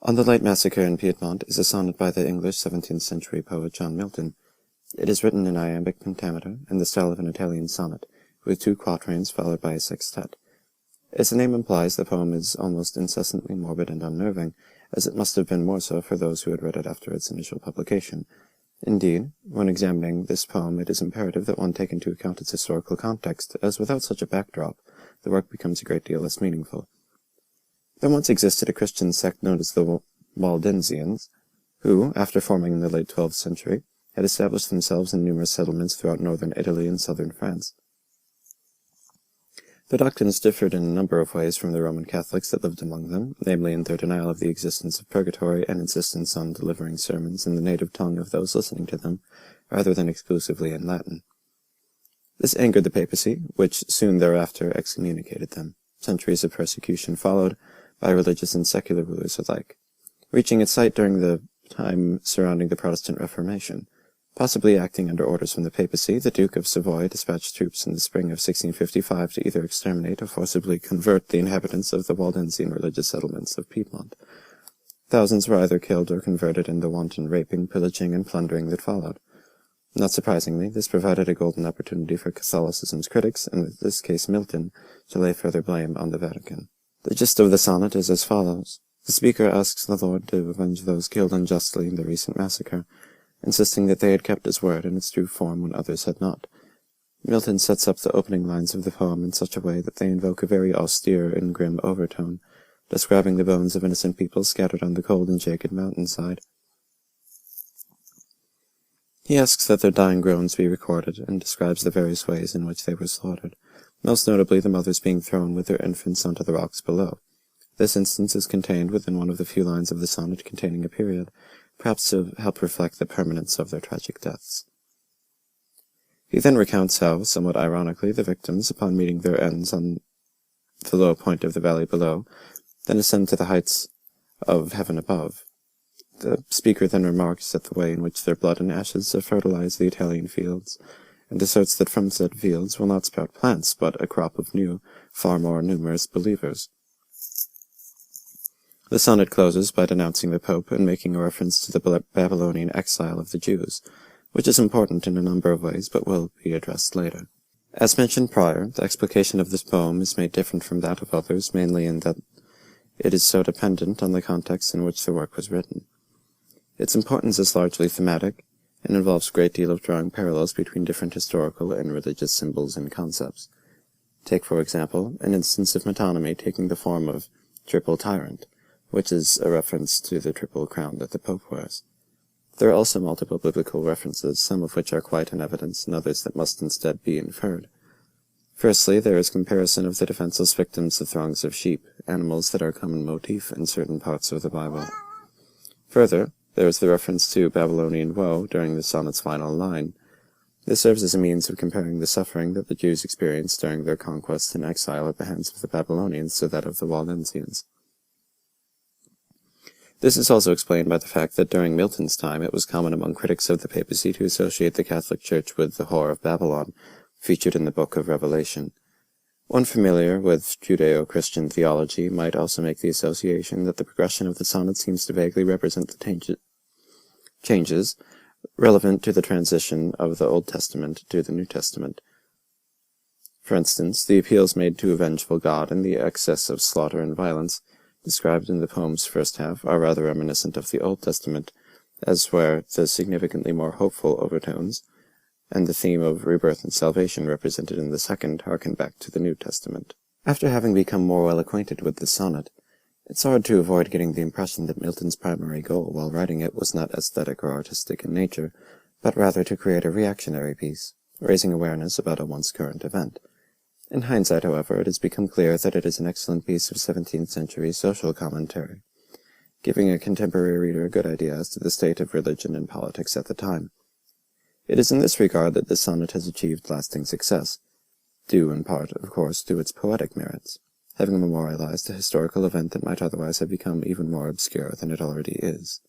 On the Light Massacre in Piedmont is a sonnet by the English 17th century poet John Milton. It is written in iambic pentameter, in the style of an Italian sonnet, with 2 quatrains followed by a sextet. As the name implies, the poem is almost incessantly morbid and unnerving, as it must have been more so for those who had read it after its initial publication. Indeed, when examining this poem, it is imperative that one take into account its historical context, as without such a backdrop, the work becomes a great deal less meaningful. There once existed a Christian sect known as the Waldensians, who, after forming in the late 12th century, had established themselves in numerous settlements throughout northern Italy and southern France. Their doctrines differed in a number of ways from the Roman Catholics that lived among them, namely in their denial of the existence of purgatory and insistence on delivering sermons in the native tongue of those listening to them, rather than exclusively in Latin. This angered the papacy, which soon thereafter excommunicated them. Centuries of persecution followed, by religious and secular rulers alike, reaching its height during the time surrounding the Protestant Reformation. Possibly acting under orders from the papacy, the Duke of Savoy dispatched troops in the spring of 1655 to either exterminate or forcibly convert the inhabitants of the Waldensian religious settlements of Piedmont. Thousands were either killed or converted in the wanton raping, pillaging, and plundering that followed. Not surprisingly, this provided a golden opportunity for Catholicism's critics, and in this case Milton, to lay further blame on the Vatican. The gist of the sonnet is as follows. The speaker asks the Lord to avenge those killed unjustly in the recent massacre, insisting that they had kept his word in its true form when others had not. Milton sets up the opening lines of the poem in such a way that they invoke a very austere and grim overtone, describing the bones of innocent people scattered on the cold and jagged mountainside. He asks that their dying groans be recorded, and describes the various ways in which they were slaughtered, most notably the mothers being thrown with their infants onto the rocks below. This instance is contained within one of the few lines of the sonnet containing a period, perhaps to help reflect the permanence of their tragic deaths. He then recounts how, somewhat ironically, the victims, upon meeting their ends on the low point of the valley below, then ascend to the heights of heaven above. The speaker then remarks at the way in which their blood and ashes have fertilized the Italian fields, and asserts that from said fields will not sprout plants, but a crop of new, far more numerous believers. The sonnet closes by denouncing the Pope and making a reference to the Babylonian exile of the Jews, which is important in a number of ways, but will be addressed later. As mentioned prior, the explication of this poem is made different from that of others, mainly in that it is so dependent on the context in which the work was written. Its importance is largely thematic, and involves a great deal of drawing parallels between different historical and religious symbols and concepts. Take, for example, an instance of metonymy taking the form of triple tyrant, which is a reference to the triple crown that the Pope wears. There are also multiple biblical references, some of which are quite in evidence, and others that must instead be inferred. Firstly, there is comparison of the defenseless victims to throngs of sheep, animals that are a common motif in certain parts of the Bible. Further, there is the reference to Babylonian woe during the sonnet's final line. This serves as a means of comparing the suffering that the Jews experienced during their conquest and exile at the hands of the Babylonians to that of the Waldensians. This is also explained by the fact that during Milton's time it was common among critics of the papacy to associate the Catholic Church with the Whore of Babylon, featured in the Book of Revelation. One familiar with Judeo-Christian theology might also make the association that the progression of the sonnet seems to vaguely represent the changes relevant to the transition of the Old Testament to the New Testament. For instance, the appeals made to a vengeful God and the excess of slaughter and violence described in the poem's first half are rather reminiscent of the Old Testament, as were the significantly more hopeful overtones, and the theme of rebirth and salvation represented in the second harken back to the New Testament. After having become more well acquainted with the sonnet, it's hard to avoid getting the impression that Milton's primary goal while writing it was not aesthetic or artistic in nature, but rather to create a reactionary piece, raising awareness about a once current event. In hindsight, however, it has become clear that it is an excellent piece of 17th century social commentary, giving a contemporary reader a good idea as to the state of religion and politics at the time. It is in this regard that this sonnet has achieved lasting success, due in part, of course, to its poetic merits, having memorialized a historical event that might otherwise have become even more obscure than it already is.